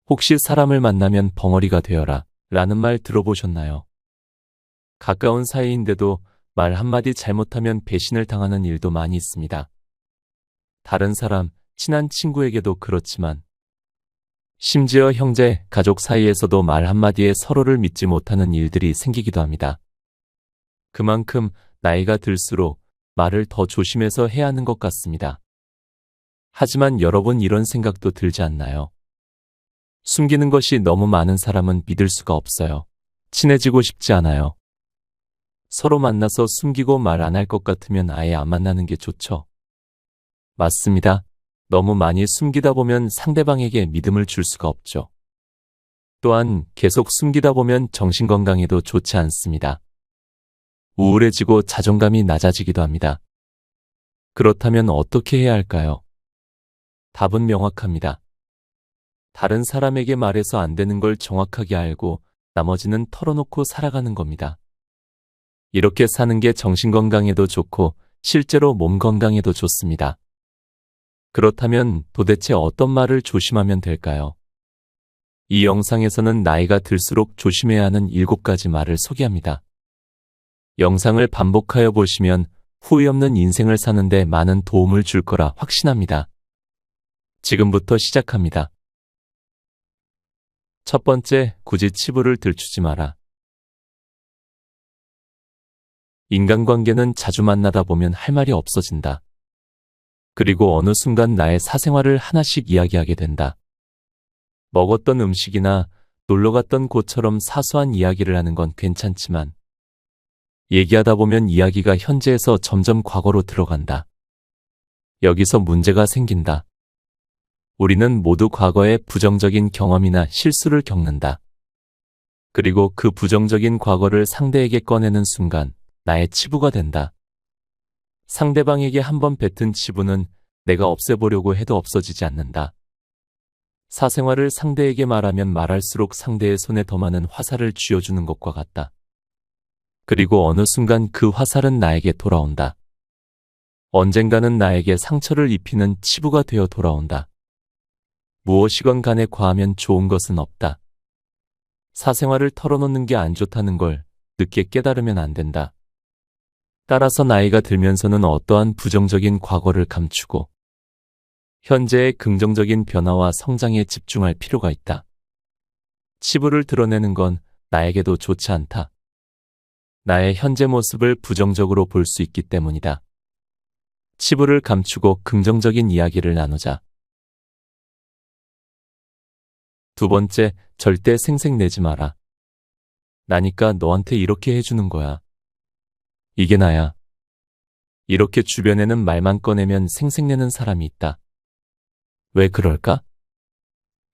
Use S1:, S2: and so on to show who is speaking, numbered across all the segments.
S1: 혹시 사람을 만나면 벙어리가 되어라 라는 말 들어보셨나요? 가까운 사이인데도 말 한마디 잘못하면 배신을 당하는 일도 많이 있습니다. 다른 사람, 친한 친구에게도 그렇지만 심지어 형제, 가족 사이에서도 말 한마디에 서로를 믿지 못하는 일들이 생기기도 합니다. 그만큼 나이가 들수록 말을 더 조심해서 해야 하는 것 같습니다. 하지만 여러분 이런 생각도 들지 않나요? 숨기는 것이 너무 많은 사람은 믿을 수가 없어요. 친해지고 싶지 않아요. 서로 만나서 숨기고 말 안 할 것 같으면 아예 안 만나는 게 좋죠. 맞습니다. 너무 많이 숨기다 보면 상대방에게 믿음을 줄 수가 없죠. 또한 계속 숨기다 보면 정신건강에도 좋지 않습니다. 우울해지고 자존감이 낮아지기도 합니다. 그렇다면 어떻게 해야 할까요? 답은 명확합니다. 다른 사람에게 말해서 안 되는 걸 정확하게 알고 나머지는 털어놓고 살아가는 겁니다. 이렇게 사는 게 정신건강에도 좋고 실제로 몸 건강에도 좋습니다. 그렇다면 도대체 어떤 말을 조심하면 될까요? 이 영상에서는 나이가 들수록 조심해야 하는 7가지 말을 소개합니다. 영상을 반복하여 보시면 후회 없는 인생을 사는데 많은 도움을 줄 거라 확신합니다. 지금부터 시작합니다. 첫 번째, 굳이 치부를 들추지 마라. 인간관계는 자주 만나다 보면 할 말이 없어진다. 그리고 어느 순간 나의 사생활을 하나씩 이야기하게 된다. 먹었던 음식이나 놀러 갔던 곳처럼 사소한 이야기를 하는 건 괜찮지만 얘기하다 보면 이야기가 현재에서 점점 과거로 들어간다. 여기서 문제가 생긴다. 우리는 모두 과거의 부정적인 경험이나 실수를 겪는다. 그리고 그 부정적인 과거를 상대에게 꺼내는 순간 나의 치부가 된다. 상대방에게 한번 뱉은 치부는 내가 없애보려고 해도 없어지지 않는다. 사생활을 상대에게 말하면 말할수록 상대의 손에 더 많은 화살을 쥐어주는 것과 같다. 그리고 어느 순간 그 화살은 나에게 돌아온다. 언젠가는 나에게 상처를 입히는 치부가 되어 돌아온다. 무엇이건 간에 과하면 좋은 것은 없다. 사생활을 털어놓는 게 안 좋다는 걸 늦게 깨달으면 안 된다. 따라서 나이가 들면서는 어떠한 부정적인 과거를 감추고 현재의 긍정적인 변화와 성장에 집중할 필요가 있다. 치부를 드러내는 건 나에게도 좋지 않다. 나의 현재 모습을 부정적으로 볼 수 있기 때문이다. 치부를 감추고 긍정적인 이야기를 나누자. 두 번째, 절대 생색내지 마라. 나니까 너한테 이렇게 해주는 거야. 이게 나야. 이렇게 주변에는 말만 꺼내면 생색내는 사람이 있다. 왜 그럴까?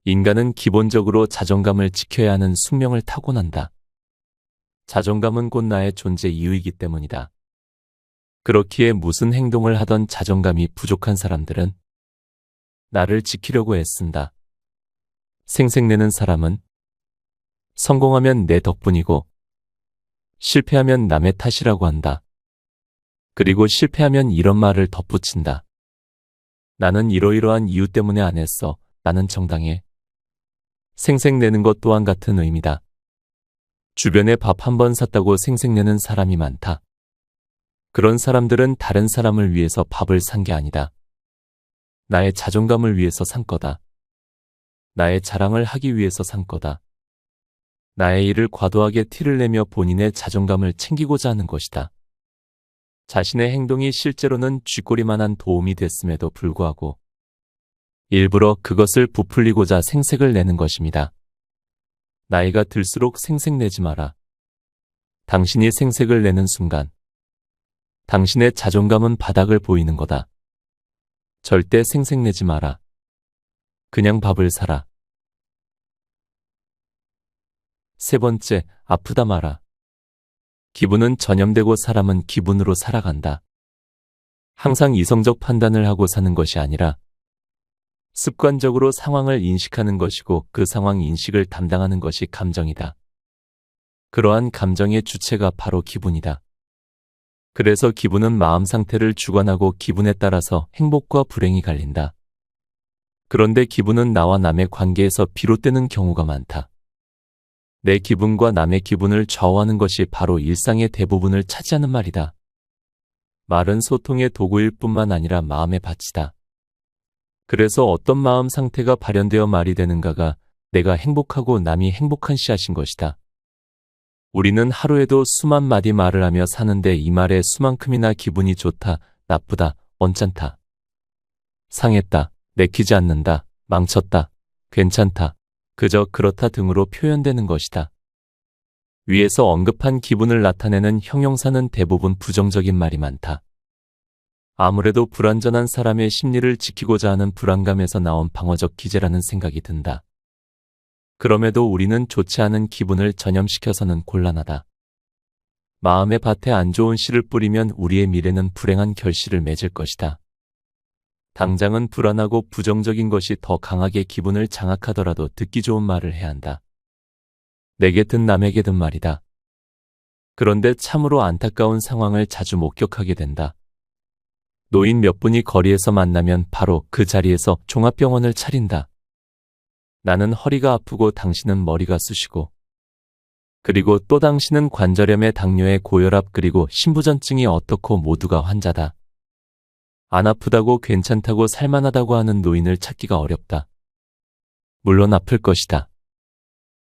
S1: 인간은 기본적으로 자존감을 지켜야 하는 숙명을 타고난다. 자존감은 곧 나의 존재 이유이기 때문이다. 그렇기에 무슨 행동을 하던 자존감이 부족한 사람들은 나를 지키려고 애쓴다. 생색내는 사람은 성공하면 내 덕분이고 실패하면 남의 탓이라고 한다. 그리고 실패하면 이런 말을 덧붙인다. 나는 이러이러한 이유 때문에 안 했어. 나는 정당해. 생색내는 것 또한 같은 의미다. 주변에 밥 한 번 샀다고 생색내는 사람이 많다. 그런 사람들은 다른 사람을 위해서 밥을 산 게 아니다. 나의 자존감을 위해서 산 거다. 나의 자랑을 하기 위해서 산 거다. 나의 일을 과도하게 티를 내며 본인의 자존감을 챙기고자 하는 것이다. 자신의 행동이 실제로는 쥐꼬리만한 도움이 됐음에도 불구하고 일부러 그것을 부풀리고자 생색을 내는 것입니다. 나이가 들수록 생색내지 마라. 당신이 생색을 내는 순간 당신의 자존감은 바닥을 보이는 거다. 절대 생색내지 마라. 그냥 밥을 사라. 세 번째, 아프다 마라. 기분은 전염되고 사람은 기분으로 살아간다. 항상 이성적 판단을 하고 사는 것이 아니라 습관적으로 상황을 인식하는 것이고 그 상황 인식을 담당하는 것이 감정이다. 그러한 감정의 주체가 바로 기분이다. 그래서 기분은 마음 상태를 주관하고 기분에 따라서 행복과 불행이 갈린다. 그런데 기분은 나와 남의 관계에서 비롯되는 경우가 많다. 내 기분과 남의 기분을 좌우하는 것이 바로 일상의 대부분을 차지하는 말이다. 말은 소통의 도구일 뿐만 아니라 마음의 밭이다. 그래서 어떤 마음 상태가 발현되어 말이 되는가가 내가 행복하고 남이 행복한 씨앗인 것이다. 우리는 하루에도 수만 마디 말을 하며 사는데 이 말의 수만큼이나 기분이 좋다, 나쁘다, 언짢다, 상했다, 내키지 않는다, 망쳤다, 괜찮다, 그저 그렇다 등으로 표현되는 것이다. 위에서 언급한 기분을 나타내는 형용사는 대부분 부정적인 말이 많다. 아무래도 불완전한 사람의 심리를 지키고자 하는 불안감에서 나온 방어적 기제라는 생각이 든다. 그럼에도 우리는 좋지 않은 기분을 전염시켜서는 곤란하다. 마음의 밭에 안 좋은 씨를 뿌리면 우리의 미래는 불행한 결실을 맺을 것이다. 당장은 불안하고 부정적인 것이 더 강하게 기분을 장악하더라도 듣기 좋은 말을 해야 한다. 내게든 남에게든 말이다. 그런데 참으로 안타까운 상황을 자주 목격하게 된다. 노인 몇 분이 거리에서 만나면 바로 그 자리에서 종합병원을 차린다. 나는 허리가 아프고 당신은 머리가 쑤시고, 그리고 또 당신은 관절염에 당뇨에 고혈압 그리고 신부전증이 어떻고 모두가 환자다. 안 아프다고 괜찮다고 살만하다고 하는 노인을 찾기가 어렵다. 물론 아플 것이다.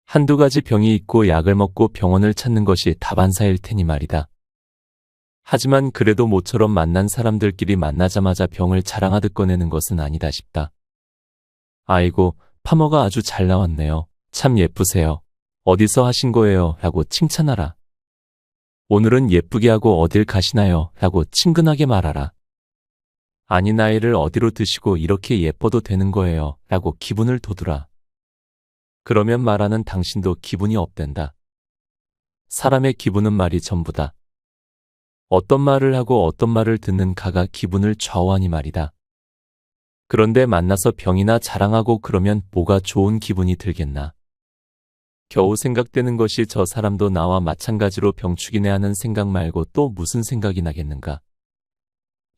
S1: 한두 가지 병이 있고 약을 먹고 병원을 찾는 것이 다반사일 테니 말이다. 하지만 그래도 모처럼 만난 사람들끼리 만나자마자 병을 자랑하듯 꺼내는 것은 아니다 싶다. 아이고, 파머가 아주 잘 나왔네요. 참 예쁘세요. 어디서 하신 거예요? 라고 칭찬하라. 오늘은 예쁘게 하고 어딜 가시나요? 라고 친근하게 말하라. 아니 나이를 어디로 드시고 이렇게 예뻐도 되는 거예요? 라고 기분을 돋우라. 그러면 말하는 당신도 기분이 업된다. 사람의 기분은 말이 전부다. 어떤 말을 하고 어떤 말을 듣는 가가 기분을 좌우하니 말이다. 그런데 만나서 병이나 자랑하고 그러면 뭐가 좋은 기분이 들겠나. 겨우 생각되는 것이 저 사람도 나와 마찬가지로 병축이네 하는 생각 말고 또 무슨 생각이 나겠는가.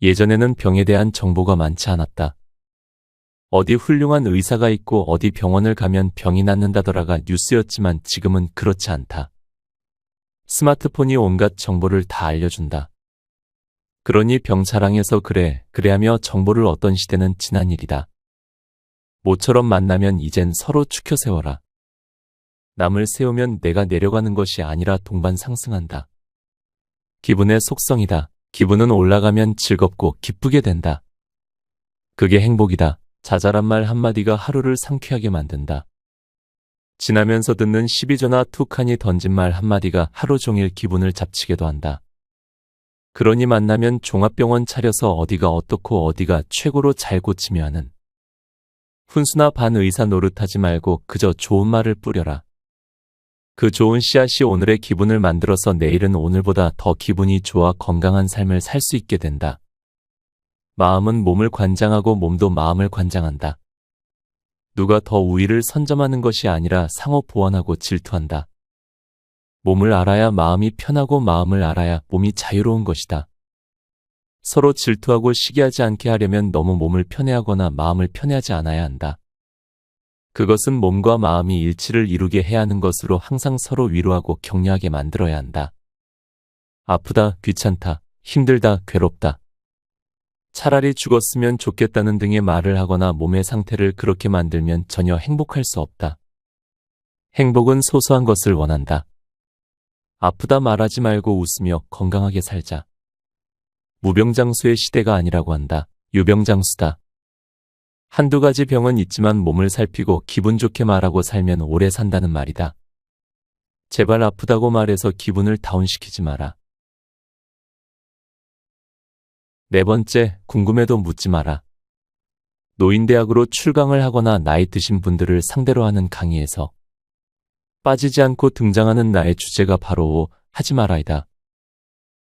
S1: 예전에는 병에 대한 정보가 많지 않았다. 어디 훌륭한 의사가 있고 어디 병원을 가면 병이 낫는다더라가 뉴스였지만 지금은 그렇지 않다. 스마트폰이 온갖 정보를 다 알려준다. 그러니 병 자랑해서 그래 하며 정보를 얻던 시대는 지난 일이다. 모처럼 만나면 이젠 서로 추켜 세워라. 남을 세우면 내가 내려가는 것이 아니라 동반 상승한다. 기분의 속성이다. 기분은 올라가면 즐겁고 기쁘게 된다. 그게 행복이다. 자잘한 말 한마디가 하루를 상쾌하게 만든다. 지나면서 듣는 시비전화 툭하니 던진 말 한마디가 하루 종일 기분을 잡치게도 한다. 그러니 만나면 종합병원 차려서 어디가 어떻고 어디가 최고로 잘 고치며 하는 훈수나 반의사 노릇하지 말고 그저 좋은 말을 뿌려라. 그 좋은 씨앗이 오늘의 기분을 만들어서 내일은 오늘보다 더 기분이 좋아 건강한 삶을 살 수 있게 된다. 마음은 몸을 관장하고 몸도 마음을 관장한다. 누가 더 우위를 선점하는 것이 아니라 상호 보완하고 질투한다. 몸을 알아야 마음이 편하고 마음을 알아야 몸이 자유로운 것이다. 서로 질투하고 시기하지 않게 하려면 너무 몸을 편애하거나 마음을 편애하지 않아야 한다. 그것은 몸과 마음이 일치를 이루게 해야 하는 것으로 항상 서로 위로하고 격려하게 만들어야 한다. 아프다, 귀찮다, 힘들다, 괴롭다. 차라리 죽었으면 좋겠다는 등의 말을 하거나 몸의 상태를 그렇게 만들면 전혀 행복할 수 없다. 행복은 소소한 것을 원한다. 아프다 말하지 말고 웃으며 건강하게 살자. 무병장수의 시대가 아니라고 한다. 유병장수다. 한두 가지 병은 있지만 몸을 살피고 기분 좋게 말하고 살면 오래 산다는 말이다. 제발 아프다고 말해서 기분을 다운시키지 마라. 네 번째, 궁금해도 묻지 마라. 노인대학으로 출강을 하거나 나이 드신 분들을 상대로 하는 강의에서 빠지지 않고 등장하는 나의 주제가 바로 하지 마라이다.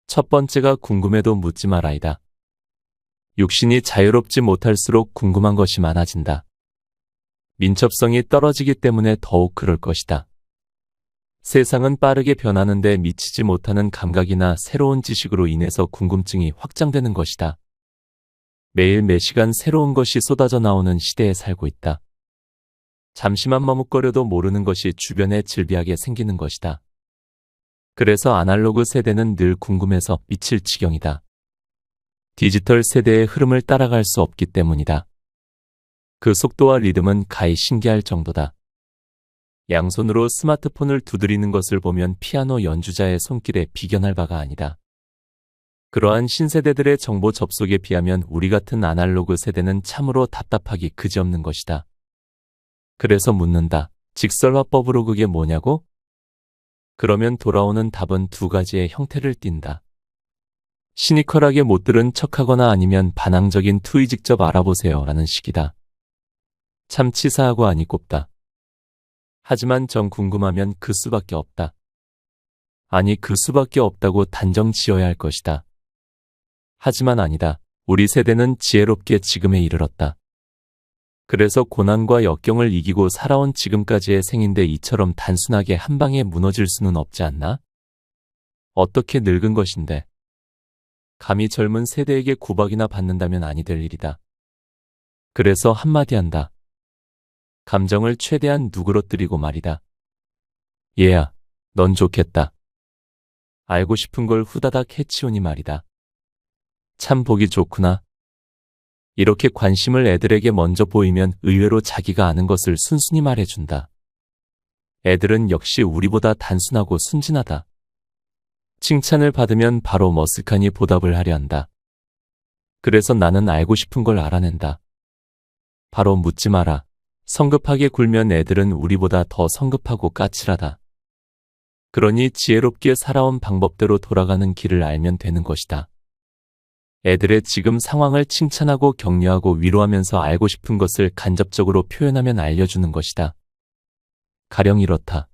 S1: 첫 번째가 궁금해도 묻지 마라이다. 육신이 자유롭지 못할수록 궁금한 것이 많아진다. 민첩성이 떨어지기 때문에 더욱 그럴 것이다. 세상은 빠르게 변하는데 미치지 못하는 감각이나 새로운 지식으로 인해서 궁금증이 확장되는 것이다. 매일 매시간 새로운 것이 쏟아져 나오는 시대에 살고 있다. 잠시만 머뭇거려도 모르는 것이 주변에 질비하게 생기는 것이다. 그래서 아날로그 세대는 늘 궁금해서 미칠 지경이다. 디지털 세대의 흐름을 따라갈 수 없기 때문이다. 그 속도와 리듬은 가히 신기할 정도다. 양손으로 스마트폰을 두드리는 것을 보면 피아노 연주자의 손길에 비견할 바가 아니다. 그러한 신세대들의 정보 접속에 비하면 우리 같은 아날로그 세대는 참으로 답답하기 그지없는 것이다. 그래서 묻는다. 직설화법으로 그게 뭐냐고? 그러면 돌아오는 답은 두 가지의 형태를 띈다. 시니컬하게 못 들은 척하거나 아니면 반항적인 투의 직접 알아보세요 라는 식이다. 참 치사하고 아니 꼽다. 하지만 정 궁금하면 그 수밖에 없다. 아니 그 수밖에 없다고 단정 지어야 할 것이다. 하지만 아니다. 우리 세대는 지혜롭게 지금에 이르렀다. 그래서 고난과 역경을 이기고 살아온 지금까지의 생인데 이처럼 단순하게 한 방에 무너질 수는 없지 않나? 어떻게 늙은 것인데. 감히 젊은 세대에게 구박이나 받는다면 아니 될 일이다. 그래서 한마디 한다. 감정을 최대한 누그러뜨리고 말이다. 얘야, 넌 좋겠다. 알고 싶은 걸 후다닥 해치우니 말이다. 참 보기 좋구나. 이렇게 관심을 애들에게 먼저 보이면 의외로 자기가 아는 것을 순순히 말해준다. 애들은 역시 우리보다 단순하고 순진하다. 칭찬을 받으면 바로 머쓱하니 보답을 하려 한다. 그래서 나는 알고 싶은 걸 알아낸다. 바로 묻지 마라. 성급하게 굴면 애들은 우리보다 더 성급하고 까칠하다. 그러니 지혜롭게 살아온 방법대로 돌아가는 길을 알면 되는 것이다. 애들의 지금 상황을 칭찬하고 격려하고 위로하면서 알고 싶은 것을 간접적으로 표현하면 알려주는 것이다. 가령 이렇다.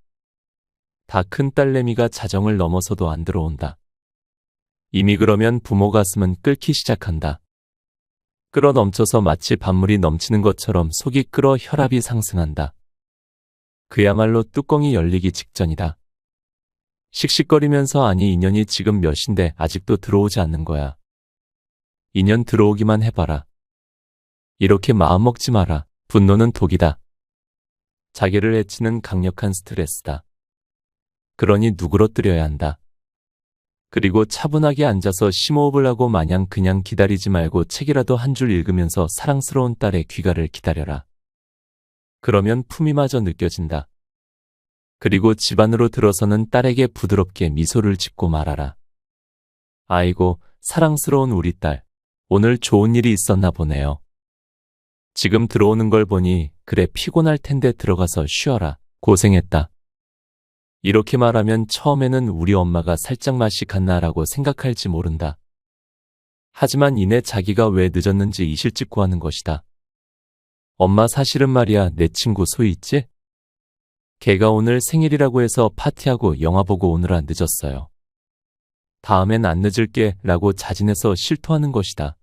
S1: 다 큰 딸내미가 자정을 넘어서도 안 들어온다. 이미 그러면 부모 가슴은 끓기 시작한다. 끓어 넘쳐서 마치 밥물이 넘치는 것처럼 속이 끓어 혈압이 상승한다. 그야말로 뚜껑이 열리기 직전이다. 씩씩거리면서 아니 인연이 지금 몇인데 아직도 들어오지 않는 거야. 인연 들어오기만 해봐라. 이렇게 마음 먹지 마라. 분노는 독이다. 자기를 해치는 강력한 스트레스다. 그러니 누그러뜨려야 한다. 그리고 차분하게 앉아서 심호흡을 하고 마냥 그냥 기다리지 말고 책이라도 한 줄 읽으면서 사랑스러운 딸의 귀가를 기다려라. 그러면 품위마저 느껴진다. 그리고 집 안으로 들어서는 딸에게 부드럽게 미소를 짓고 말하라. 아이고, 사랑스러운 우리 딸. 오늘 좋은 일이 있었나 보네요. 지금 들어오는 걸 보니 그래 피곤할 텐데 들어가서 쉬어라. 고생했다. 이렇게 말하면 처음에는 우리 엄마가 살짝 맛이 갔나라고 생각할지 모른다. 하지만 이내 자기가 왜 늦었는지 이실직 구하는 것이다. 엄마 사실은 말이야 내 친구 소희 있지? 걔가 오늘 생일이라고 해서 파티하고 영화 보고 오느라 늦었어요. 다음엔 안 늦을게 라고 자진해서 실토하는 것이다.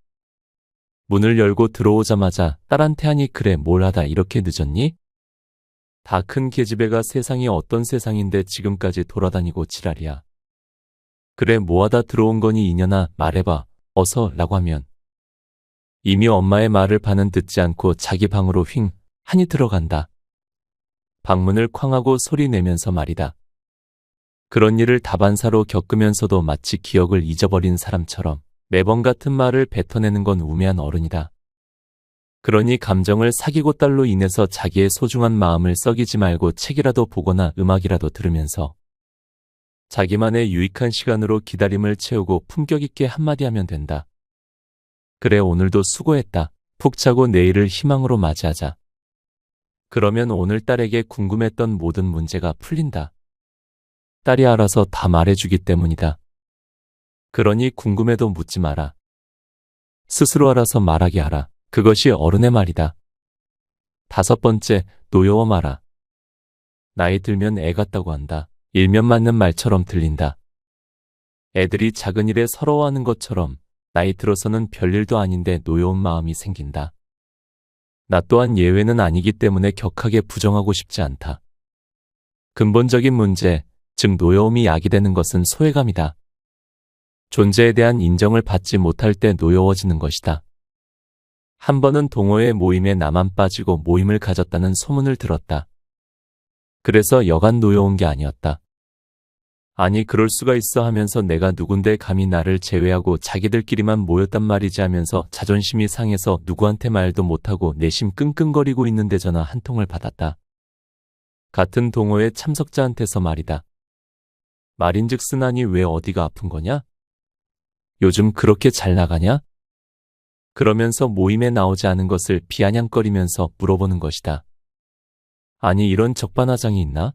S1: 문을 열고 들어오자마자 딸한테 하니 그래 뭘 하다 이렇게 늦었니? 다 큰 계집애가 세상이 어떤 세상인데 지금까지 돌아다니고 지랄이야. 그래 뭐하다 들어온 거니 이년아 말해봐 어서 라고 하면 이미 엄마의 말을 반은 듣지 않고 자기 방으로 휙 하니 들어간다. 방문을 쾅 하고 소리 내면서 말이다. 그런 일을 다반사로 겪으면서도 마치 기억을 잊어버린 사람처럼 매번 같은 말을 뱉어내는 건 우매한 어른이다. 그러니 감정을 사귀고 딸로 인해서 자기의 소중한 마음을 썩이지 말고 책이라도 보거나 음악이라도 들으면서 자기만의 유익한 시간으로 기다림을 채우고 품격 있게 한마디 하면 된다. 그래 오늘도 수고했다. 푹 자고 내일을 희망으로 맞이하자. 그러면 오늘딸에게 궁금했던 모든 문제가 풀린다. 딸이 알아서 다 말해주기 때문이다. 그러니 궁금해도 묻지 마라. 스스로 알아서 말하게 하라. 그것이 어른의 말이다. 5번째, 노여워 마라. 나이 들면 애 같다고 한다. 일면 맞는 말처럼 들린다. 애들이 작은 일에 서러워하는 것처럼 나이 들어서는 별일도 아닌데 노여운 마음이 생긴다. 나 또한 예외는 아니기 때문에 격하게 부정하고 싶지 않다. 근본적인 문제, 즉 노여움이 야기되는 것은 소외감이다. 존재에 대한 인정을 받지 못할 때 노여워지는 것이다. 한 번은 동호회 모임에 나만 빠지고 모임을 가졌다는 소문을 들었다. 그래서 여간 놓여온 게 아니었다. 아니 그럴 수가 있어 하면서 내가 누군데 감히 나를 제외하고 자기들끼리만 모였단 말이지 하면서 자존심이 상해서 누구한테 말도 못하고 내심 끙끙거리고 있는데 전화 한 통을 받았다. 같은 동호회 참석자한테서 말이다. 말인즉슨 아니 왜 어디가 아픈 거냐? 요즘 그렇게 잘 나가냐? 그러면서 모임에 나오지 않은 것을 비아냥거리면서 물어보는 것이다. 아니 이런 적반하장이 있나?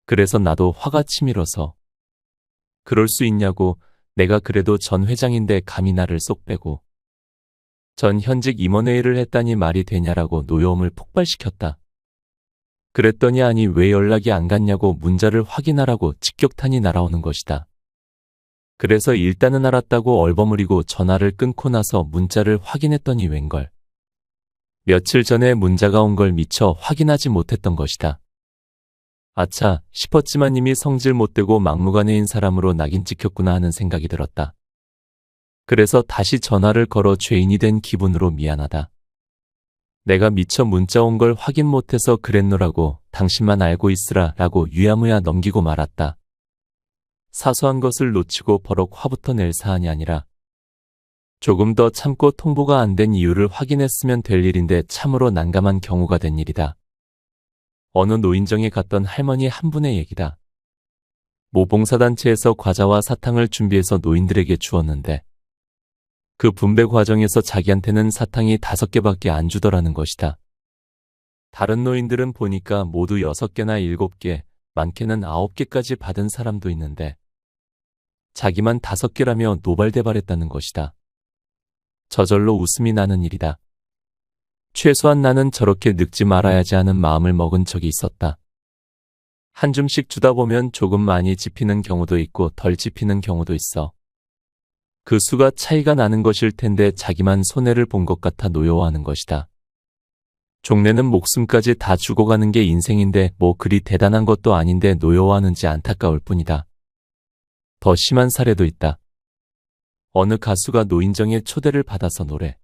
S1: 그래서 나도 화가 치밀어서 그럴 수 있냐고 내가 그래도 전 회장인데 감히 나를 쏙 빼고 전 현직 임원회의를 했다니 말이 되냐라고 노여움을 폭발시켰다. 그랬더니 아니 왜 연락이 안 갔냐고 문자를 확인하라고 직격탄이 날아오는 것이다. 그래서 일단은 알았다고 얼버무리고 전화를 끊고 나서 문자를 확인했더니 웬걸. 며칠 전에 문자가 온 걸 미처 확인하지 못했던 것이다. 아차 싶었지만 이미 성질 못되고 막무가내인 사람으로 낙인 찍혔구나 하는 생각이 들었다. 그래서 다시 전화를 걸어 죄인이 된 기분으로 미안하다. 내가 미처 문자 온 걸 확인 못해서 그랬노라고 당신만 알고 있으라 라고 유야무야 넘기고 말았다. 사소한 것을 놓치고 버럭 화부터 낼 사안이 아니라 조금 더 참고 통보가 안 된 이유를 확인했으면 될 일인데 참으로 난감한 경우가 된 일이다. 어느 노인정에 갔던 할머니 한 분의 얘기다. 모 봉사단체에서 과자와 사탕을 준비해서 노인들에게 주었는데 그 분배 과정에서 자기한테는 사탕이 5개밖에 안 주더라는 것이다. 다른 노인들은 보니까 모두 6개나 7개, 많게는 9개까지 받은 사람도 있는데 자기만 5개라며 노발대발했다는 것이다. 저절로 웃음이 나는 일이다. 최소한 나는 저렇게 늙지 말아야지 하는 마음을 먹은 적이 있었다. 한 줌씩 주다 보면 조금 많이 집히는 경우도 있고 덜 집히는 경우도 있어. 그 수가 차이가 나는 것일 텐데 자기만 손해를 본 것 같아 노여워하는 것이다. 종래는 목숨까지 다 주고 가는 게 인생인데 뭐 그리 대단한 것도 아닌데 노여워하는지 안타까울 뿐이다. 더 심한 사례도 있다. 어느 가수가 노인정에 초대를 받아서 노래를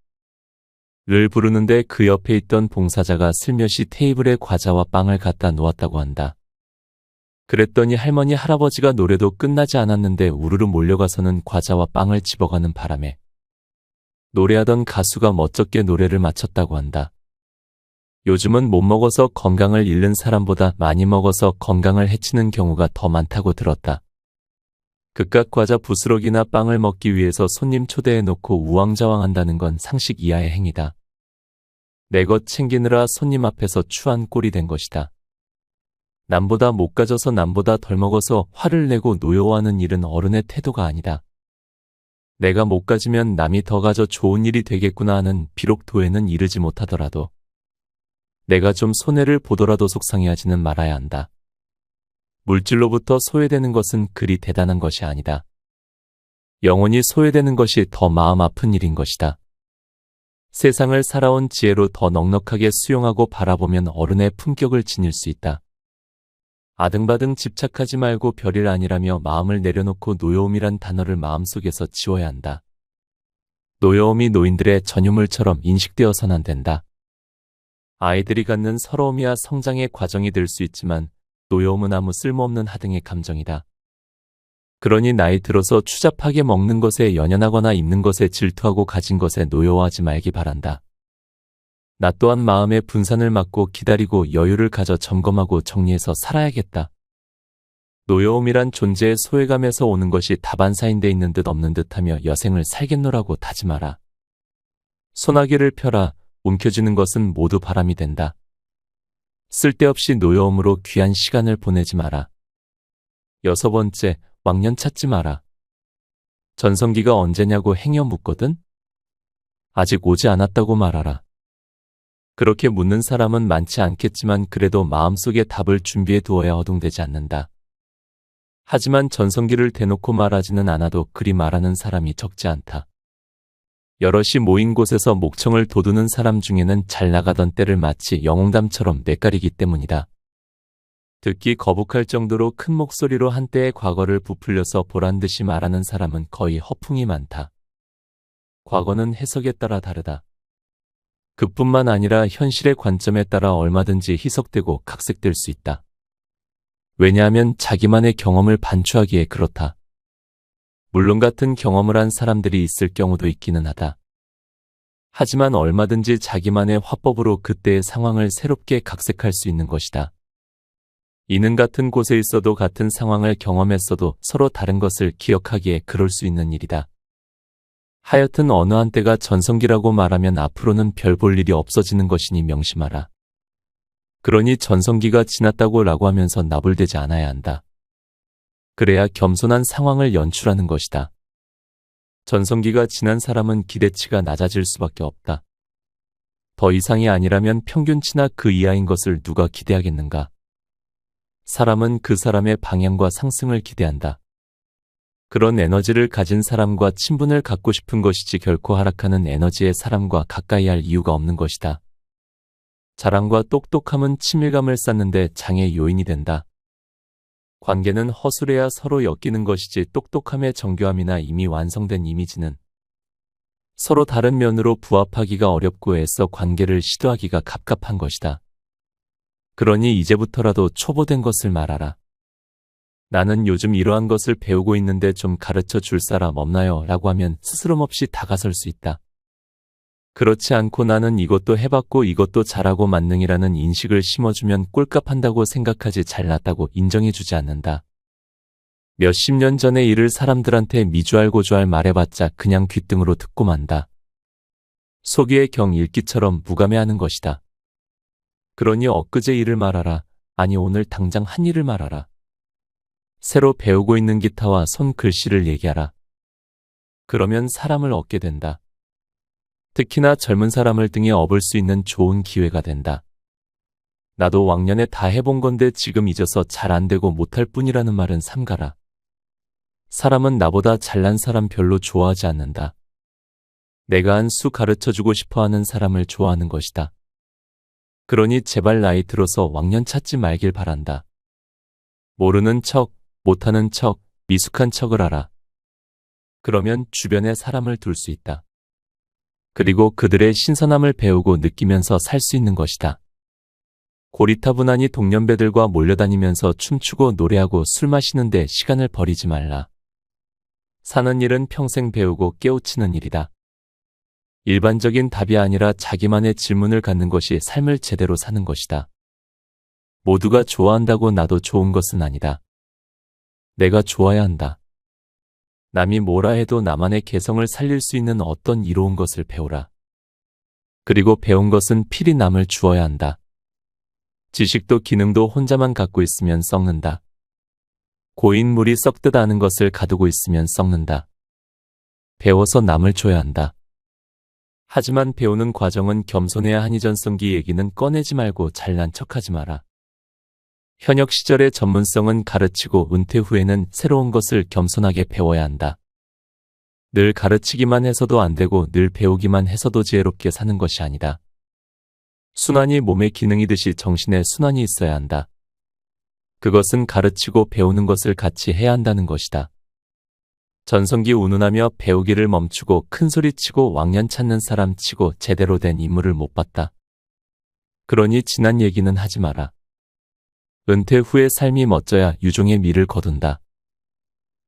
S1: 부르는데 그 옆에 있던 봉사자가 슬며시 테이블에 과자와 빵을 갖다 놓았다고 한다. 그랬더니 할머니 할아버지가 노래도 끝나지 않았는데 우르르 몰려가서는 과자와 빵을 집어가는 바람에 노래하던 가수가 멋쩍게 노래를 마쳤다고 한다. 요즘은 못 먹어서 건강을 잃는 사람보다 많이 먹어서 건강을 해치는 경우가 더 많다고 들었다. 그깟 과자 부스러기나 빵을 먹기 위해서 손님 초대해놓고 우왕좌왕한다는 건 상식 이하의 행위다. 내 것 챙기느라 손님 앞에서 추한 꼴이 된 것이다. 남보다 못 가져서 남보다 덜 먹어서 화를 내고 노여워하는 일은 어른의 태도가 아니다. 내가 못 가지면 남이 더 가져 좋은 일이 되겠구나 하는 비록 도에는 이르지 못하더라도 내가 좀 손해를 보더라도 속상해하지는 말아야 한다. 물질로부터 소외되는 것은 그리 대단한 것이 아니다. 영혼이 소외되는 것이 더 마음 아픈 일인 것이다. 세상을 살아온 지혜로 더 넉넉하게 수용하고 바라보면 어른의 품격을 지닐 수 있다. 아등바등 집착하지 말고 별일 아니라며 마음을 내려놓고 노여움이란 단어를 마음속에서 지워야 한다. 노여움이 노인들의 전유물처럼 인식되어선 안 된다. 아이들이 갖는 서러움이야 성장의 과정이 될 수 있지만 노여움은 아무 쓸모없는 하등의 감정이다. 그러니 나이 들어서 추잡하게 먹는 것에 연연하거나 입는 것에 질투하고 가진 것에 노여워하지 말기 바란다. 나 또한 마음의 분산을 막고 기다리고 여유를 가져 점검하고 정리해서 살아야겠다. 노여움이란 존재의 소외감에서 오는 것이 다반사인데 있는 듯 없는 듯하며 여생을 살겠노라고 다짐하라. 소나기를 펴라. 움켜쥐는 것은 모두 바람이 된다. 쓸데없이 노여움으로 귀한 시간을 보내지 마라. 6번째, 왕년 찾지 마라. 전성기가 언제냐고 행여 묻거든? 아직 오지 않았다고 말하라. 그렇게 묻는 사람은 많지 않겠지만 그래도 마음속에 답을 준비해 두어야 허둥대지 않는다. 하지만 전성기를 대놓고 말하지는 않아도 그리 말하는 사람이 적지 않다. 여럿이 모인 곳에서 목청을 돋우는 사람 중에는 잘 나가던 때를 마치 영웅담처럼 뇌까리기 때문이다. 듣기 거북할 정도로 큰 목소리로 한때의 과거를 부풀려서 보란듯이 말하는 사람은 거의 허풍이 많다. 과거는 해석에 따라 다르다. 그뿐만 아니라 현실의 관점에 따라 얼마든지 희석되고 각색될 수 있다. 왜냐하면 자기만의 경험을 반추하기에 그렇다. 물론 같은 경험을 한 사람들이 있을 경우도 있기는 하다. 하지만 얼마든지 자기만의 화법으로 그때의 상황을 새롭게 각색할 수 있는 것이다. 이는 같은 곳에 있어도 같은 상황을 경험했어도 서로 다른 것을 기억하기에 그럴 수 있는 일이다. 하여튼 어느 한때가 전성기라고 말하면 앞으로는 별 볼 일이 없어지는 것이니 명심하라. 그러니 전성기가 지났다고 라고 하면서 나불대지 않아야 한다. 그래야 겸손한 상황을 연출하는 것이다. 전성기가 지난 사람은 기대치가 낮아질 수밖에 없다. 더 이상이 아니라면 평균치나 그 이하인 것을 누가 기대하겠는가? 사람은 그 사람의 방향과 상승을 기대한다. 그런 에너지를 가진 사람과 친분을 갖고 싶은 것이지 결코 하락하는 에너지의 사람과 가까이 할 이유가 없는 것이다. 자랑과 똑똑함은 친밀감을 쌓는데 장애 요인이 된다. 관계는 허술해야 서로 엮이는 것이지 똑똑함의 정교함이나 이미 완성된 이미지는 서로 다른 면으로 부합하기가 어렵고 애써 관계를 시도하기가 갑갑한 것이다. 그러니 이제부터라도 초보된 것을 말하라. 나는 요즘 이러한 것을 배우고 있는데 좀 가르쳐 줄 사람 없나요? 라고 하면 스스럼없이 다가설 수 있다. 그렇지 않고 나는 이것도 해봤고 이것도 잘하고 만능이라는 인식을 심어주면 꼴값한다고 생각하지 잘났다고 인정해주지 않는다. 몇십 년 전의 일을 사람들한테 미주알고주알 말해봤자 그냥 귓등으로 듣고 만다. 소기의 경 읽기처럼 무감해하는 것이다. 그러니 엊그제 일을 말하라. 아니 오늘 당장 한 일을 말하라. 새로 배우고 있는 기타와 손글씨를 얘기하라. 그러면 사람을 얻게 된다. 특히나 젊은 사람을 등에 업을 수 있는 좋은 기회가 된다. 나도 왕년에 다 해본 건데 지금 잊어서 잘 안 되고 못할 뿐이라는 말은 삼가라. 사람은 나보다 잘난 사람 별로 좋아하지 않는다. 내가 한 수 가르쳐주고 싶어하는 사람을 좋아하는 것이다. 그러니 제발 나이 들어서 왕년 찾지 말길 바란다. 모르는 척, 못하는 척, 미숙한 척을 하라. 그러면 주변에 사람을 둘 수 있다. 그리고 그들의 신선함을 배우고 느끼면서 살 수 있는 것이다. 고리타분하니 동년배들과 몰려다니면서 춤추고 노래하고 술 마시는데 시간을 버리지 말라. 사는 일은 평생 배우고 깨우치는 일이다. 일반적인 답이 아니라 자기만의 질문을 갖는 것이 삶을 제대로 사는 것이다. 모두가 좋아한다고 나도 좋은 것은 아니다. 내가 좋아야 한다. 남이 뭐라 해도 나만의 개성을 살릴 수 있는 어떤 이로운 것을 배우라. 그리고 배운 것은 필히 남을 주어야 한다. 지식도 기능도 혼자만 갖고 있으면 썩는다. 고인 물이 썩듯 아는 것을 가두고 있으면 썩는다. 배워서 남을 줘야 한다. 하지만 배우는 과정은 겸손해야 하니 전성기 얘기는 꺼내지 말고 잘난 척하지 마라. 현역 시절의 전문성은 가르치고 은퇴 후에는 새로운 것을 겸손하게 배워야 한다. 늘 가르치기만 해서도 안 되고 늘 배우기만 해서도 지혜롭게 사는 것이 아니다. 순환이 몸의 기능이듯이 정신에 순환이 있어야 한다. 그것은 가르치고 배우는 것을 같이 해야 한다는 것이다. 전성기 운운하며 배우기를 멈추고 큰소리치고 왕년 찾는 사람 치고 제대로 된 인물을 못 봤다. 그러니 지난 얘기는 하지 마라. 은퇴 후의 삶이 멋져야 유종의 미를 거둔다.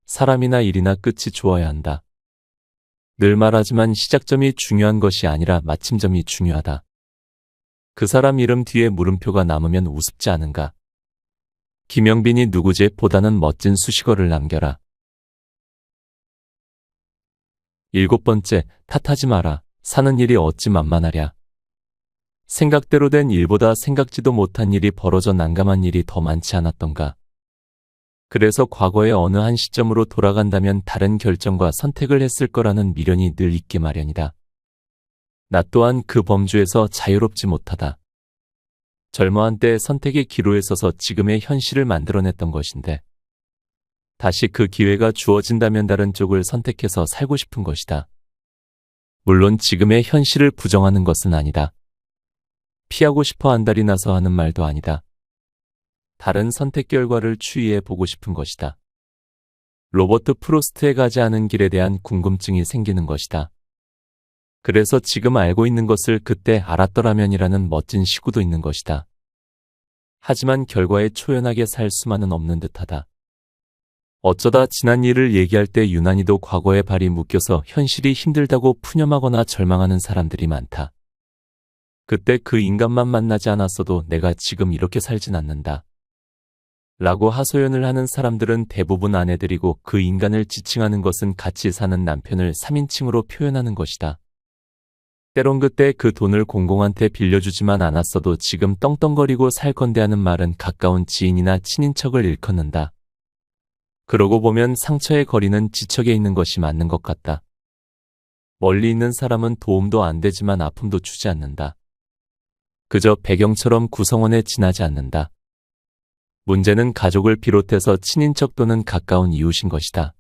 S1: 사람이나 일이나 끝이 좋아야 한다. 늘 말하지만 시작점이 중요한 것이 아니라 마침점이 중요하다. 그 사람 이름 뒤에 물음표가 남으면 우습지 않은가? 김영빈이 누구지 보다는 멋진 수식어를 남겨라. 7번째, 탓하지 마라. 사는 일이 어찌 만만하랴. 생각대로 된 일보다 생각지도 못한 일이 벌어져 난감한 일이 더 많지 않았던가. 그래서 과거의 어느 한 시점으로 돌아간다면 다른 결정과 선택을 했을 거라는 미련이 늘 있게 마련이다. 나 또한 그 범주에서 자유롭지 못하다. 젊어한 때 선택의 기로에 서서 지금의 현실을 만들어냈던 것인데 다시 그 기회가 주어진다면 다른 쪽을 선택해서 살고 싶은 것이다. 물론 지금의 현실을 부정하는 것은 아니다. 피하고 싶어 안달이 나서 하는 말도 아니다. 다른 선택 결과를 추이해 보고 싶은 것이다. 로버트 프로스트에 가지 않은 길에 대한 궁금증이 생기는 것이다. 그래서 지금 알고 있는 것을 그때 알았더라면이라는 멋진 시구도 있는 것이다. 하지만 결과에 초연하게 살 수만은 없는 듯하다. 어쩌다 지난 일을 얘기할 때 유난히도 과거에 발이 묶여서 현실이 힘들다고 푸념하거나 절망하는 사람들이 많다. 그때 그 인간만 만나지 않았어도 내가 지금 이렇게 살진 않는다. 라고 하소연을 하는 사람들은 대부분 아내들이고 그 인간을 지칭하는 것은 같이 사는 남편을 3인칭으로 표현하는 것이다. 때론 그때 그 돈을 공공한테 빌려주지만 않았어도 지금 떵떵거리고 살 건데 하는 말은 가까운 지인이나 친인척을 일컫는다. 그러고 보면 상처의 거리는 지척에 있는 것이 맞는 것 같다. 멀리 있는 사람은 도움도 안 되지만 아픔도 주지 않는다. 그저 배경처럼 구성원에 지나지 않는다. 문제는 가족을 비롯해서 친인척 또는 가까운 이웃인 것이다.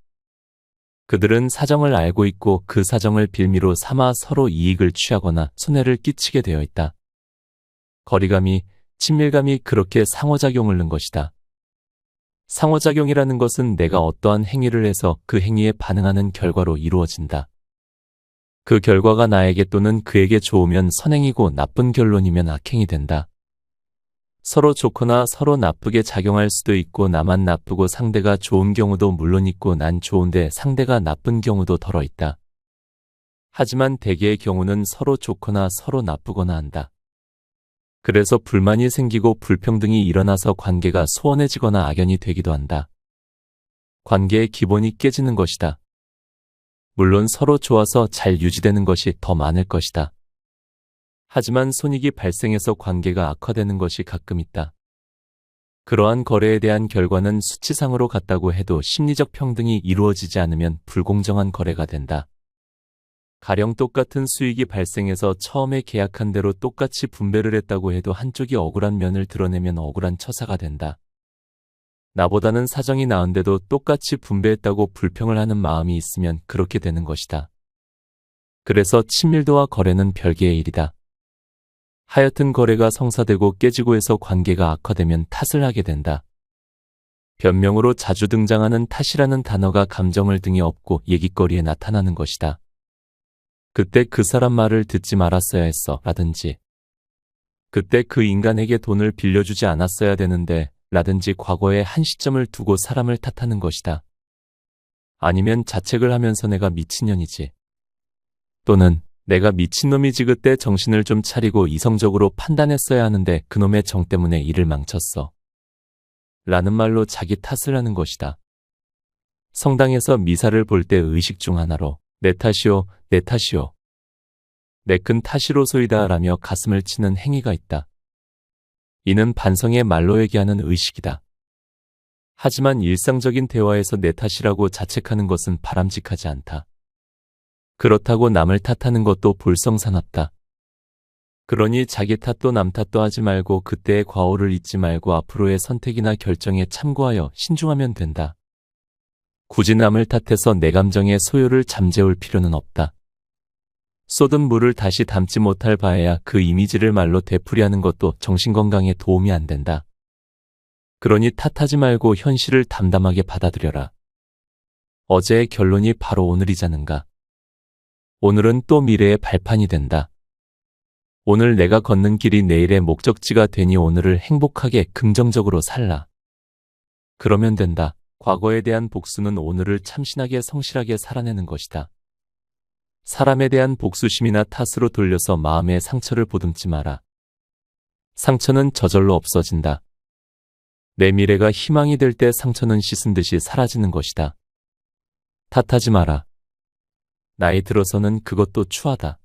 S1: 그들은 사정을 알고 있고 그 사정을 빌미로 삼아 서로 이익을 취하거나 손해를 끼치게 되어 있다. 거리감이, 친밀감이 그렇게 상호작용을 는 것이다. 상호작용이라는 것은 내가 어떠한 행위를 해서 그 행위에 반응하는 결과로 이루어진다. 그 결과가 나에게 또는 그에게 좋으면 선행이고 나쁜 결론이면 악행이 된다. 서로 좋거나 서로 나쁘게 작용할 수도 있고 나만 나쁘고 상대가 좋은 경우도 물론 있고 난 좋은데 상대가 나쁜 경우도 덜어 있다. 하지만 대개의 경우는 서로 좋거나 서로 나쁘거나 한다. 그래서 불만이 생기고 불평등이 일어나서 관계가 소원해지거나 악연이 되기도 한다. 관계의 기본이 깨지는 것이다. 물론 서로 좋아서 잘 유지되는 것이 더 많을 것이다. 하지만 손익이 발생해서 관계가 악화되는 것이 가끔 있다. 그러한 거래에 대한 결과는 수치상으로 같다고 해도 심리적 평등이 이루어지지 않으면 불공정한 거래가 된다. 가령 똑같은 수익이 발생해서 처음에 계약한 대로 똑같이 분배를 했다고 해도 한쪽이 억울한 면을 드러내면 억울한 처사가 된다. 나보다는 사정이 나은데도 똑같이 분배했다고 불평을 하는 마음이 있으면 그렇게 되는 것이다. 그래서 친밀도와 거래는 별개의 일이다. 하여튼 거래가 성사되고 깨지고 해서 관계가 악화되면 탓을 하게 된다. 변명으로 자주 등장하는 탓이라는 단어가 감정을 등에 업고 얘기거리에 나타나는 것이다. 그때 그 사람 말을 듣지 말았어야 했어 라든지 그때 그 인간에게 돈을 빌려주지 않았어야 되는데 라든지 과거의 한 시점을 두고 사람을 탓하는 것이다. 아니면 자책을 하면서 내가 미친년이지. 또는 내가 미친놈이지 그때 정신을 좀 차리고 이성적으로 판단했어야 하는데 그놈의 정 때문에 일을 망쳤어. 라는 말로 자기 탓을 하는 것이다. 성당에서 미사를 볼 때 의식 중 하나로 내 탓이오, 내 탓이오. 내 큰 탓이로소이다 라며 가슴을 치는 행위가 있다. 이는 반성의 말로 얘기하는 의식이다. 하지만 일상적인 대화에서 내 탓이라고 자책하는 것은 바람직하지 않다. 그렇다고 남을 탓하는 것도 볼성사납다. 그러니 자기 탓도 남 탓도 하지 말고 그때의 과오를 잊지 말고 앞으로의 선택이나 결정에 참고하여 신중하면 된다. 굳이 남을 탓해서 내 감정의 소요를 잠재울 필요는 없다. 쏟은 물을 다시 담지 못할 바에야 그 이미지를 말로 되풀이하는 것도 정신건강에 도움이 안 된다. 그러니 탓하지 말고 현실을 담담하게 받아들여라. 어제의 결론이 바로 오늘이자는가. 오늘은 또 미래의 발판이 된다. 오늘 내가 걷는 길이 내일의 목적지가 되니 오늘을 행복하게 긍정적으로 살라. 그러면 된다. 과거에 대한 복수는 오늘을 참신하게 성실하게 살아내는 것이다. 사람에 대한 복수심이나 탓으로 돌려서 마음의 상처를 보듬지 마라. 상처는 저절로 없어진다. 내 미래가 희망이 될 때 상처는 씻은 듯이 사라지는 것이다. 탓하지 마라. 나이 들어서는 그것도 추하다.